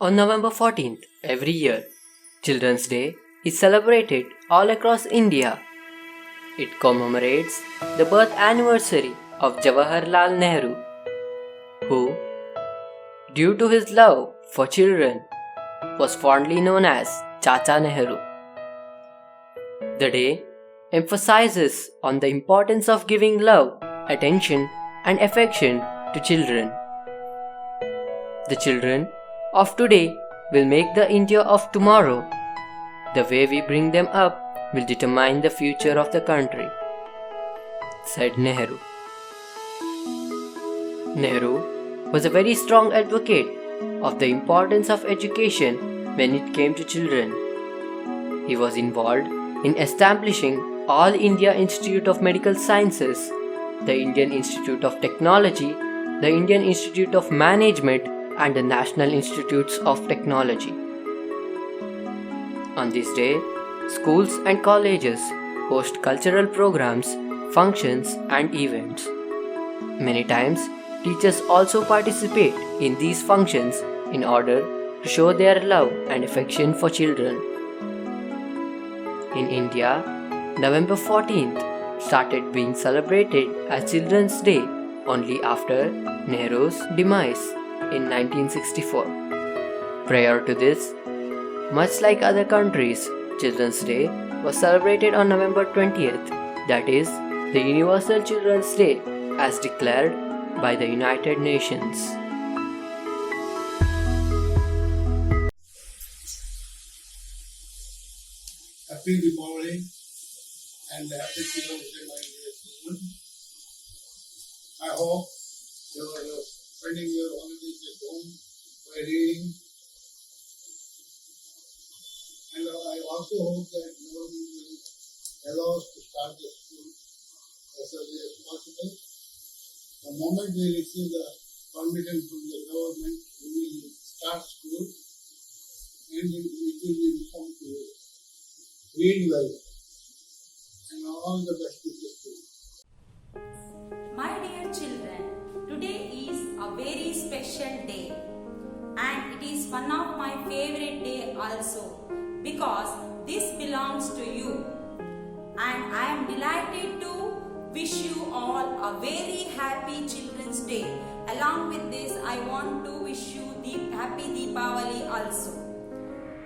On November 14th, every year, Children's Day is celebrated all across India. It commemorates the birth anniversary of Jawaharlal Nehru, who, due to his love for children, was fondly known as Chacha Nehru. The day emphasizes on the importance of giving love, attention, and affection to children. The children of today will make the India of tomorrow. The way we bring them up will determine the future of the country, said Nehru. Nehru was a very strong advocate of the importance of education when it came to children. He was involved in establishing All India Institute of Medical Sciences, the Indian Institute of Technology, the Indian Institute of Management, and the National Institutes of Technology. On this day, schools and colleges host cultural programs, functions, and events. Many times, teachers also participate in these functions in order to show their love and affection for children. In India, November 14th started being celebrated as Children's Day only after Nehru's demise in 1964. Prior to this, much like other countries, Children's Day was celebrated on November 20th, that is, the Universal Children's Day as declared by the United Nations. Happy Diwali and happy Children's Day, my dear children. I hope you are spending your holidays at home by reading. And I also hope that government will allow us to start the school as early as possible. The moment we receive the permission from the government, we will start school and it will be informed to you. Read well and all the best with the school. My dear children, today is a very special day and it is one of my favorite day also because this belongs to you and I am delighted to wish you all a very happy Children's Day. Along with this, I want to wish you happy Deepavali also.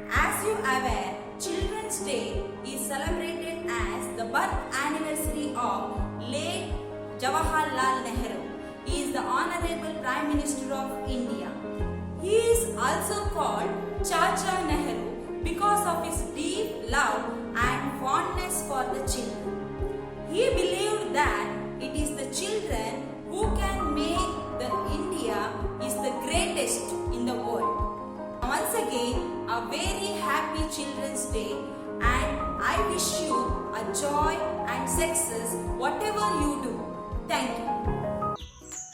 As you are aware, Children's Day is celebrated as the birth anniversary of late Jawaharlal Nehru. He is the Honorable Prime Minister of India. He is also called Chacha Nehru because of his deep love and fondness for the children. He believed that it is the children who can make the India is the greatest in the world. Once again, a very happy Children's Day and I wish you a joy and success whatever you do. Thank you.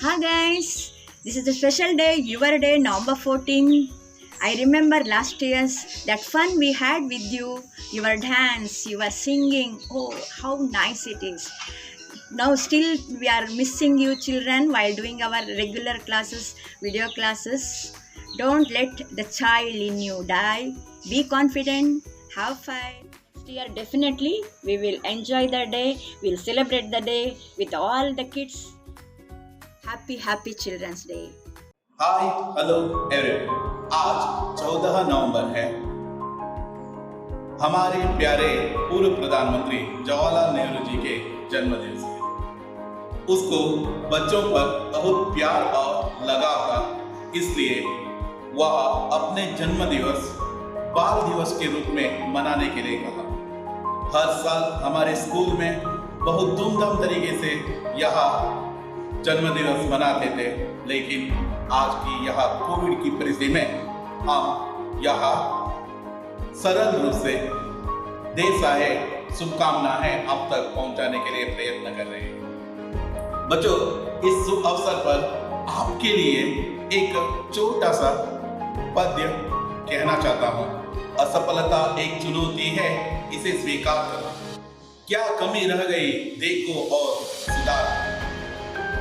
Hi guys, this is the special day, your day, November 14. I remember last year's that fun we had with you, your dance, your singing. Oh, how nice it is. Now still we are missing you children while doing our regular classes, video classes. Don't let the child in you die. Be confident, have fun. Next year definitely we will enjoy the day, we'll celebrate the day with all the kids. Happy Children's Day. Hi hello everyone, आज 14 नवंबर है। हमारे प्यारे पूर्व प्रधानमंत्री जवाहरलाल नेहरू जी के जन्मदिन है। उसको बच्चों पर बहुत प्यार और लगाव था, इसलिए वह अपने जन्म दिवस बाल दिवस के रूप में मनाने के लिए कहा। हर साल हमारे स्कूल में बहुत धूमधाम तरीके से यह जन्म दिवस मनाते थे, लेकिन आज की यह कोविड की परिस्थिति में हम यह सरल रूप से देश आए शुभकामनाएं अब तक पहुंचाने के लिए प्रयत्न कर रहे हैं। बच्चों, इस शुभ अवसर पर आपके लिए एक छोटा सा पद्य कहना चाहता हूँ। असफलता एक चुनौती है, इसे स्वीकार करो। क्या कमी रह गई देखो और सुधार।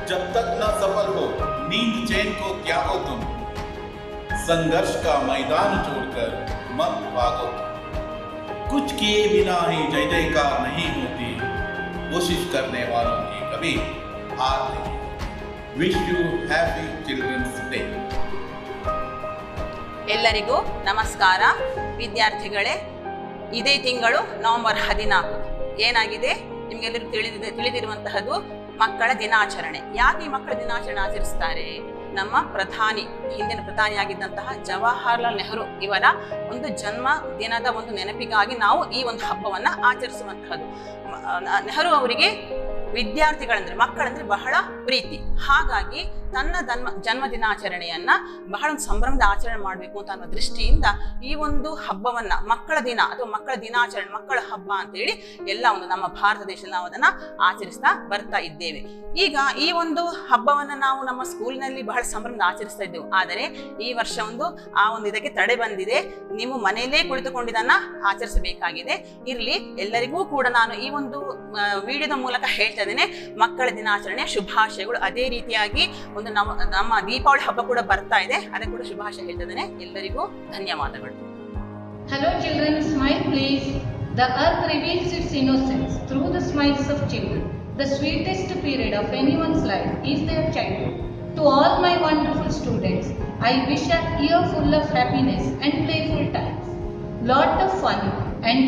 जब तक न सफल हो नींद चैन को त्यागो तुम। संघर्ष का मैदान छोड़कर मत भागो। कुछ किए बिना ही जय जयकार नहीं होती, कोशिश करने वालों की कभी हार नहीं। Wish you happy children's day. ಎಲ್ಲರಿಗೂ ನಮಸ್ಕಾರ ವಿದ್ಯಾರ್ಥಿಗಳೇ. ಇದೇ ತಿಂಗಳು ನವೆಂಬರ್ 14 ಏನಾಗಿದೆ ನಿಮಗೆಲ್ಲರಿಗೂ ತಿಳಿದಿರುವಂತಹದ್ದು ಮಕ್ಕಳ ದಿನಾಚರಣೆ. ಯಾಕೆ ಈ ಮಕ್ಕಳ ದಿನಾಚರಣೆ ಆಚರಿಸ್ತಾರೆ? ನಮ್ಮ ಹಿಂದಿನ ಪ್ರಧಾನಿಯಾಗಿದ್ದಂತಹ ಜವಾಹರ್ಲಾಲ್ ನೆಹರು ಇವರ ಒಂದು ಜನ್ಮ ದಿನದ ಒಂದು ನೆನಪಿಗಾಗಿ ನಾವು ಈ ಒಂದು ಹಬ್ಬವನ್ನ ಆಚರಿಸುವಂತಹದ್ದು. ನೆಹರು ಅವರಿಗೆ ವಿದ್ಯಾರ್ಥಿಗಳಂದ್ರೆ ಮಕ್ಕಳಂದ್ರೆ ಬಹಳ ಪ್ರೀತಿ. ಹಾಗಾಗಿ ತನ್ನ ಜನ್ಮ ದಿನಾಚರಣೆಯನ್ನ ಬಹಳ ಒಂದು ಸಂಭ್ರಮದ ಆಚರಣೆ ಮಾಡಬೇಕು ಅಂತ ಅನ್ನೋ ದೃಷ್ಟಿಯಿಂದ ಈ ಒಂದು ಹಬ್ಬವನ್ನ ಮಕ್ಕಳ ದಿನ ಅಥವಾ ಮಕ್ಕಳ ದಿನಾಚರಣೆ, ಮಕ್ಕಳ ಹಬ್ಬ ಅಂತ ಹೇಳಿ ಎಲ್ಲ ಒಂದು ನಮ್ಮ ಭಾರತ ದೇಶದಲ್ಲಿ ನಾವು ಅದನ್ನ ಆಚರಿಸ್ತಾ ಬರ್ತಾ ಇದ್ದೇವೆ. ಈಗ ಈ ಒಂದು ಹಬ್ಬವನ್ನ ನಾವು ನಮ್ಮ ಸ್ಕೂಲ್ನಲ್ಲಿ ಬಹಳ ಸಂಭ್ರಮದ ಆಚರಿಸ್ತಾ ಇದ್ದೆವು. ಆದರೆ ಈ ವರ್ಷ ಆ ಒಂದು ಇದಕ್ಕೆ ತಡೆ ಬಂದಿದೆ. ನೀವು ಮನೆಯಲ್ಲೇ ಕುಳಿತುಕೊಂಡಿದ್ದನ್ನ ಆಚರಿಸಬೇಕಾಗಿದೆ. ಇರ್ಲಿ, ಎಲ್ಲರಿಗೂ ಕೂಡ ನಾನು ಈ ಒಂದು ವಿಡಿಯೋದ ಮೂಲಕ ಹೇಳ್ತಾ ಇದ್ದೇನೆ, ಮಕ್ಕಳ ದಿನಾಚರಣೆ ಶುಭಾಶಯಗಳು. ಅದೇ ರೀತಿಯಾಗಿ ಒಂದು ನಮ್ಮ ದೀಪಾವಳಿ ಹಬ್ಬ ಕೂಡ ಬರ್ತಾ ಇದೆ, ಅದಕ್ಕೆ ಕೂಡ ಶುಭಾಶಯ ಹೇಳ್ತಾ ಇದ್ದೇನೆ. ಎಲ್ಲರಿಗೂ ಧನ್ಯವಾದಗಳು. Hello children, smile please. The earth reveals its innocence through the smiles of children. The sweetest period of anyone's life is their childhood. To all my wonderful students, I wish a year full of happiness and playful times, lot of fun and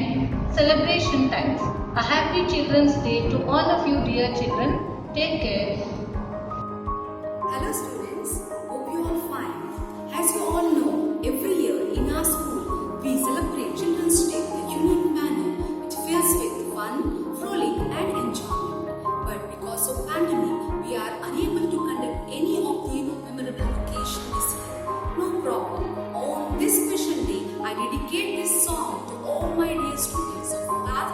celebration times. A happy Children's Day to all of you dear children. Take care. Hello students, hope you all fine. As you all know, every year in our school, we celebrate Children's Day in a unique manner which fills with fun, frolic and enjoyment. But because of pandemic, we are unable to conduct any of the memorable occasion this year. No problem. On this special day, I dedicate this song to all my dear students of class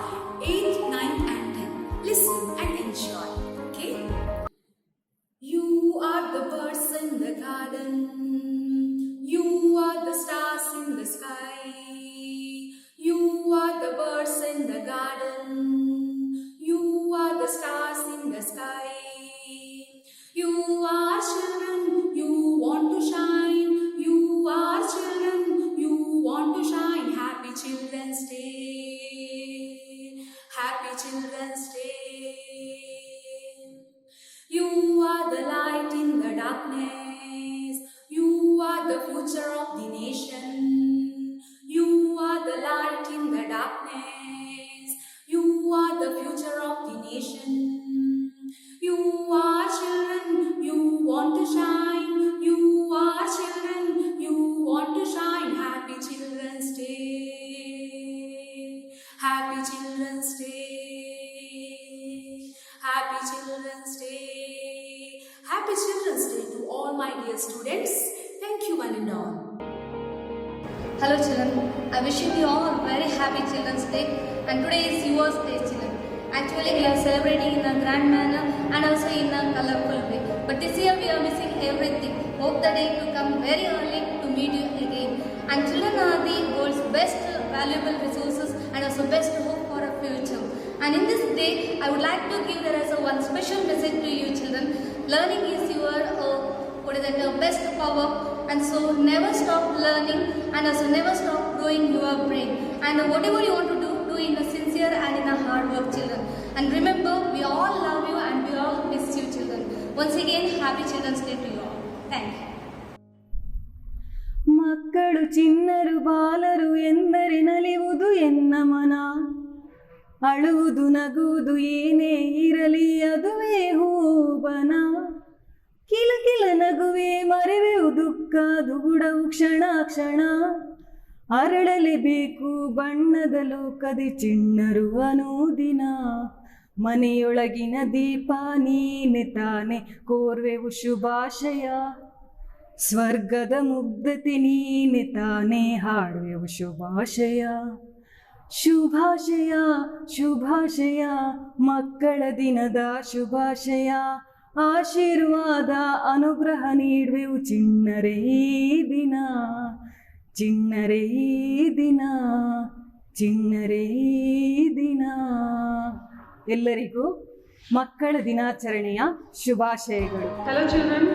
8th, 9th and 10th. Listen and enjoy. Okay? You are the birds in the garden. You are the stars in the sky. You are the birds in the garden. You are the stars in the sky. You are children, you want to shine. You are children, you want to shine. Happy Children's Day. Happy Children's Day. You are the light in the darkness. You are the future of the nation. You are the light in the darkness. You are the future of the nation. You are children, you want to shine. You are children, you want to shine. Happy Children's Day. Happy Children's Day. Happy Children's Day. Happy Children's Day to all my dear students. Thank you one and all. Hello children, I wish you all a very happy Children's Day, and today is yours day children. Actually we are celebrating in a grand manner and also in a colorful way, but this year we are missing everything. Hope the day to come very early to meet you again. And children are the world's best valuable resources and also best hope for a future. And in this day I would like to give there as a one special message to you children. Learning is your best power, and so never stop learning and also never stop growing your brain. And whatever you want to do in a sincere and in a hard work children. And remember, we all love you and we all miss you children. Once again, happy Children's Day to you all. Thank you. ಮಕ್ಕಳು ಚಿನ್ನರು ಬಾಲರು ಎಂದರೆ ನಲಿಯುವುದು ಎನ್ನ ಮನ, ಅಳುವುದು ನಗುವುದು ಏನೇ ಇರಲಿ ಅದುವೇ ಹೂಬನ, ಕಿಲಕಿಲ ನಗುವೆ ಮರೆವೆವು ದುಃಖ ದುಗುಡವು ಕ್ಷಣ ಕ್ಷಣ, ಅರಳಲೇಬೇಕು ಬಣ್ಣದ ಲೋಕದಿ ಚಿಣ್ಣರು ಅನುದಿನ, ಮನೆಯೊಳಗಿನ ದೀಪ ನೀನೆ ತಾನೆ ಕೋರ್ವೆವು ಶುಭಾಶಯ, ಸ್ವರ್ಗದ ಮುಗ್ಧತೆ ನೀನೆ ತಾನೆ ಹಾಡುವೆವು ಶುಭಾಶಯ, ಶುಭಾಶಯ ಶುಭಾಶಯ ಮಕ್ಕಳ ದಿನದ ಶುಭಾಶಯ, ಆಶೀರ್ವಾದ ಅನುಗ್ರಹ ನೀಡುವೆವು ಚಿಣ್ಣರೇ ಈ ದಿನ, ಚಿಣ್ಣರೇ ಈ ದಿನ, ಚಿಣ್ಣರೇ ಈ ದಿನ. ಎಲ್ಲರಿಗೂ ಮಕ್ಕಳ ದಿನಾಚರಣೆಯ ಶುಭಾಶಯಗಳು. Hello children.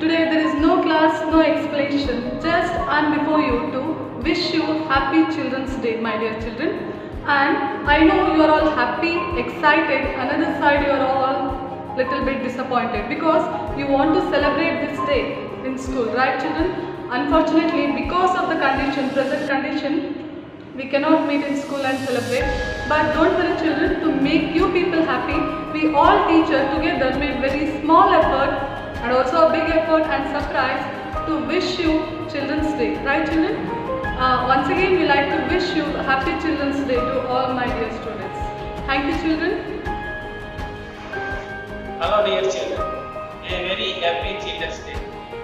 Today there is no class, no explanation. Just I'm before you to wish you happy Children's Day, my dear children. And I know you are all happy, excited. Another side you are all little bit disappointed because you want to celebrate this day in school, right children? Unfortunately, because of the present condition, we cannot meet in school and celebrate. But don't worry children, to make you people happy, we all teachers together made very small effort and also a big effort and surprise to wish you Children's Day. Right children? Once again we like to wish you a happy Children's Day to all my dear students. Thank you children. Hello dear children, a very happy Children's Day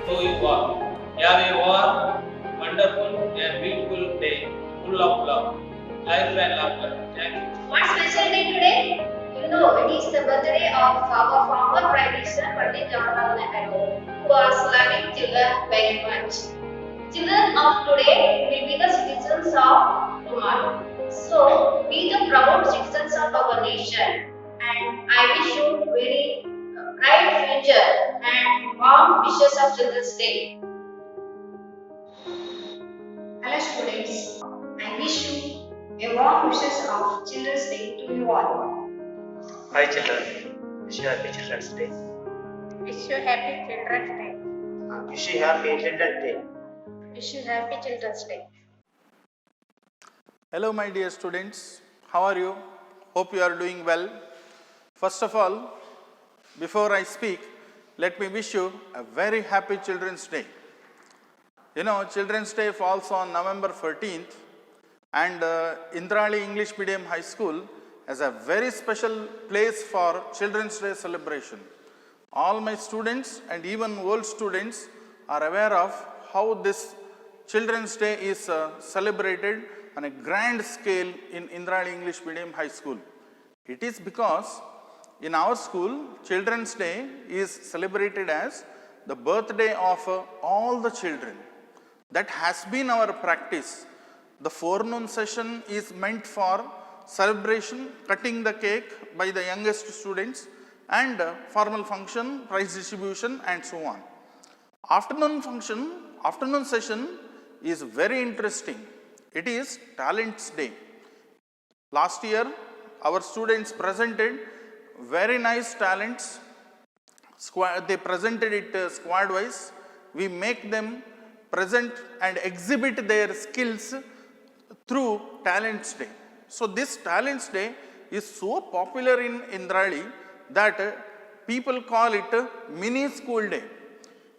to you all. Have a warm, wonderful and beautiful day full of love, life and laughter. Thank you. What special day today? You know, it is the birthday of our former Prime Minister Pandit Jawaharlal Nehru, who was loving children very much. Children of today will be the citizens of tomorrow. So, be the proud citizens of our nation. And I wish you very bright future and warm wishes of Children's Day. Hello students, I wish you a warm wishes of Children's Day to you all. Hi children, wish you happy Children's Day. Wish you happy Children's Day. Wish you happy Children's Day. Wish you happy Children's Day. Hello my dear students, how are you? Hope you are doing well. First of all, before I speak, let me wish you a very happy Children's Day. You know, Children's Day falls on November 14th and Indrali English Medium High School has a very special place for Children's Day celebration. All my students and even old students are aware of how this Children's Day is celebrated on a grand scale in Indrali English Medium High School. It is because in our school, Children's Day is celebrated as the birthday of all the children. That has been our practice. The forenoon session is meant for celebration, cutting the cake by the youngest students, and formal function, prize distribution, and so on. Afternoon session is very interesting. It is Talents Day. Last year, our students presented very nice talents. They presented it squad wise. We make them present and exhibit their skills through Talents Day. So this Talents Day is so popular in Indrali that people call it mini school day.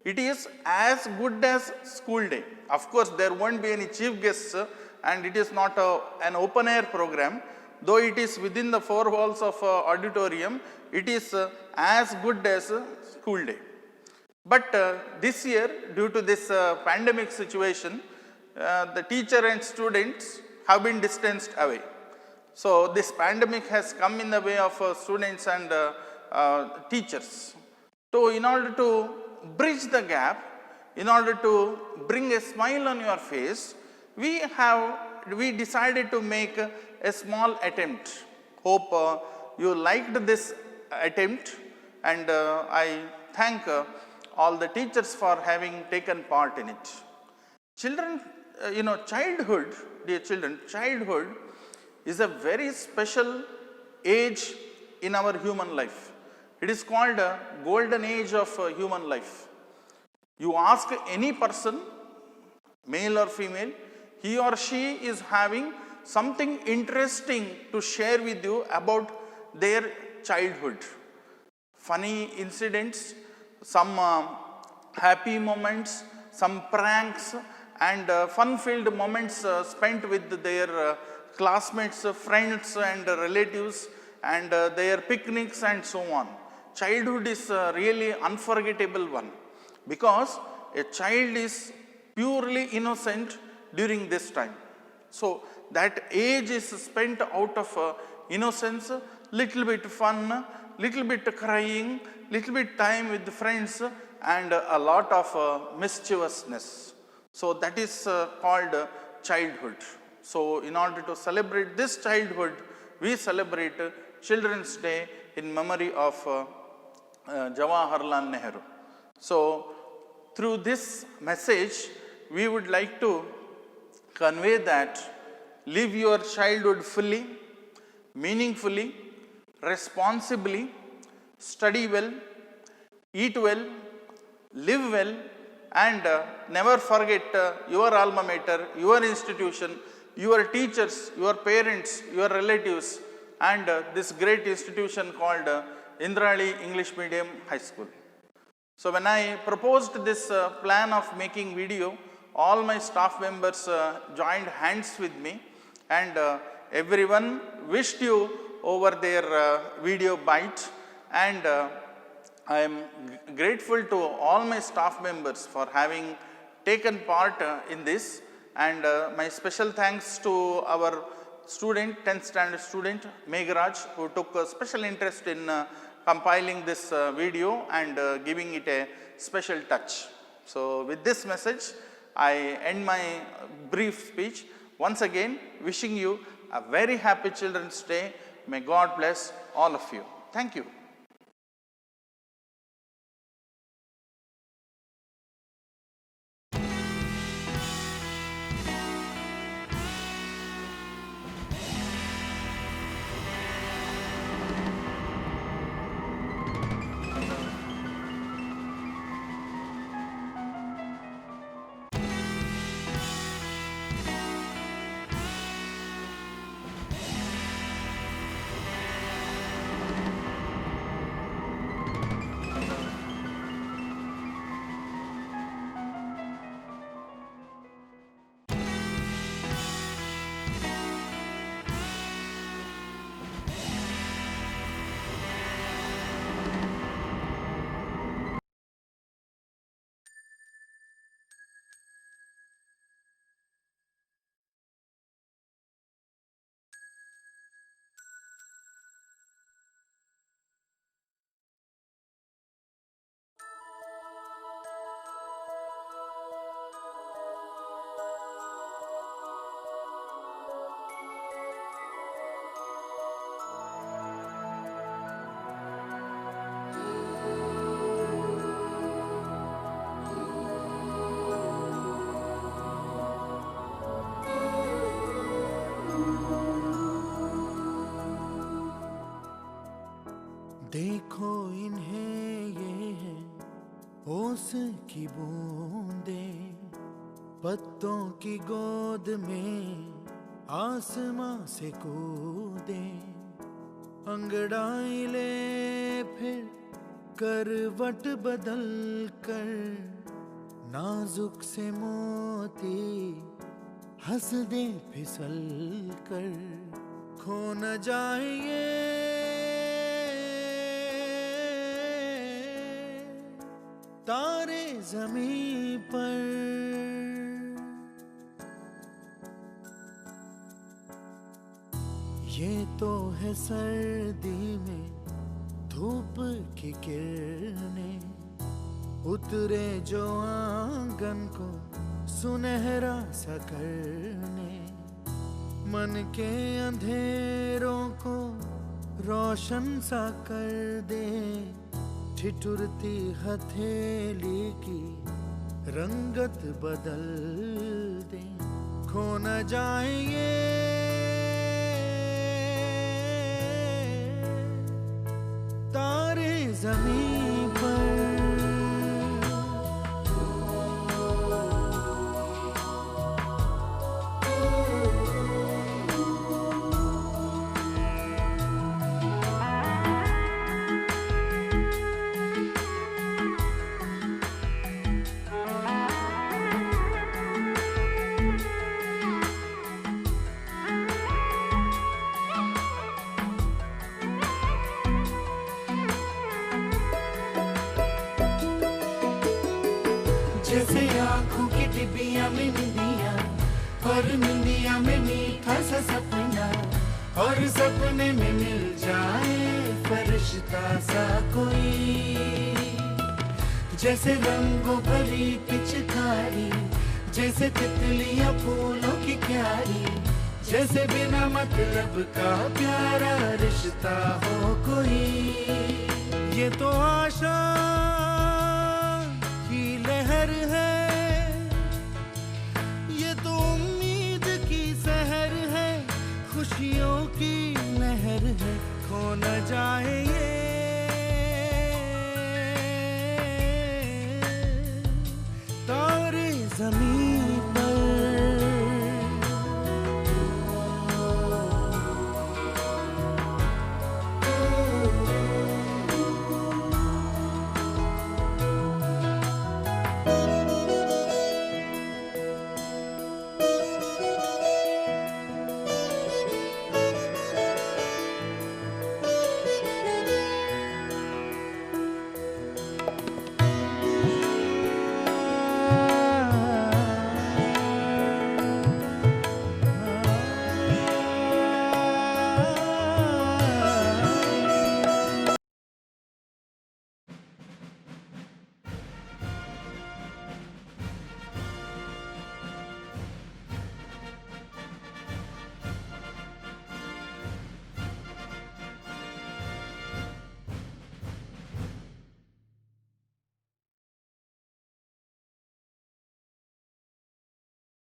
It is as good as school day. Of course, there won't be any chief guests and it is not an open air program. Though it is within the four walls of auditorium, it is as good as school day. But this year, due to this pandemic situation, the teacher and students have been distanced away. So this pandemic has come in the way of students and teachers. So in order to bridge the gap, in order to bring a smile on your face, we decided to make a small attempt. Hope you liked this attempt, and I thank all the teachers for having taken part in it. Children, childhood, dear children, childhood is a very special age in our human life. It is called a golden age of human life. You ask any person, male or female, he or she is having something interesting to share with you about their childhood. Funny incidents, some happy moments, some pranks, and fun-filled moments spent with their classmates, friends and relatives, and their picnics and so on. Childhood is a really unforgettable one because a child is purely innocent during this time. So that age is spent out of innocence, little bit fun, little bit crying, little bit time with friends, and a lot of mischievousness. So that is called childhood. So in order to celebrate this childhood, we celebrate Children's Day in memory of Jawaharlal Nehru. So through this message, we would like to convey that live your childhood fully, meaningfully, responsibly, study well, eat well, live well, and never forget your alma mater, your institution, your teachers, your parents, your relatives, and this great institution called Indrali English Medium High School. So when I proposed this plan of making video, all my staff members joined hands with me, and everyone wished you over their video bite, and I am grateful to all my staff members for having taken part in this, and my special thanks to our student, 10th standard student Meghraj, who took a special interest in compiling this video and giving it a special touch. So with this message, I end my brief speech. Once again, wishing you a very happy Children's Day. May God bless all of you. Thank you. देखो इन्हें ये है ओस की बूंदें, पत्तों की गोद में आसमां से कूदे, अंगड़ाई ले फिर करवट बदल कर, नाजुक से मोती हंस दे फिसल कर, खो न जाए ये तारे ज़मीं पर। ये तो है सर्दी में धूप की किरणें, उतरे जो आंगन को सुनहरा सा करने, मन के अंधेरों को रोशन सा कर दे, ठिठुरती हथेली की रंगत बदल दे, खो न जाए ये तारे ज़मीं पर। जैसे आँखों की डिबिया में निंदिया, और निंदिया में मीठा सा सपना, और सपने में मिल जाए फरिश्ता सा कोई। जैसे रंगों भरी पिचकारी, जैसे तितलियां फूलों की क्यारी, जैसे बिना मतलब का प्यारा रिश्ता हो कोई। ये तो आशा की लहर न जाए ये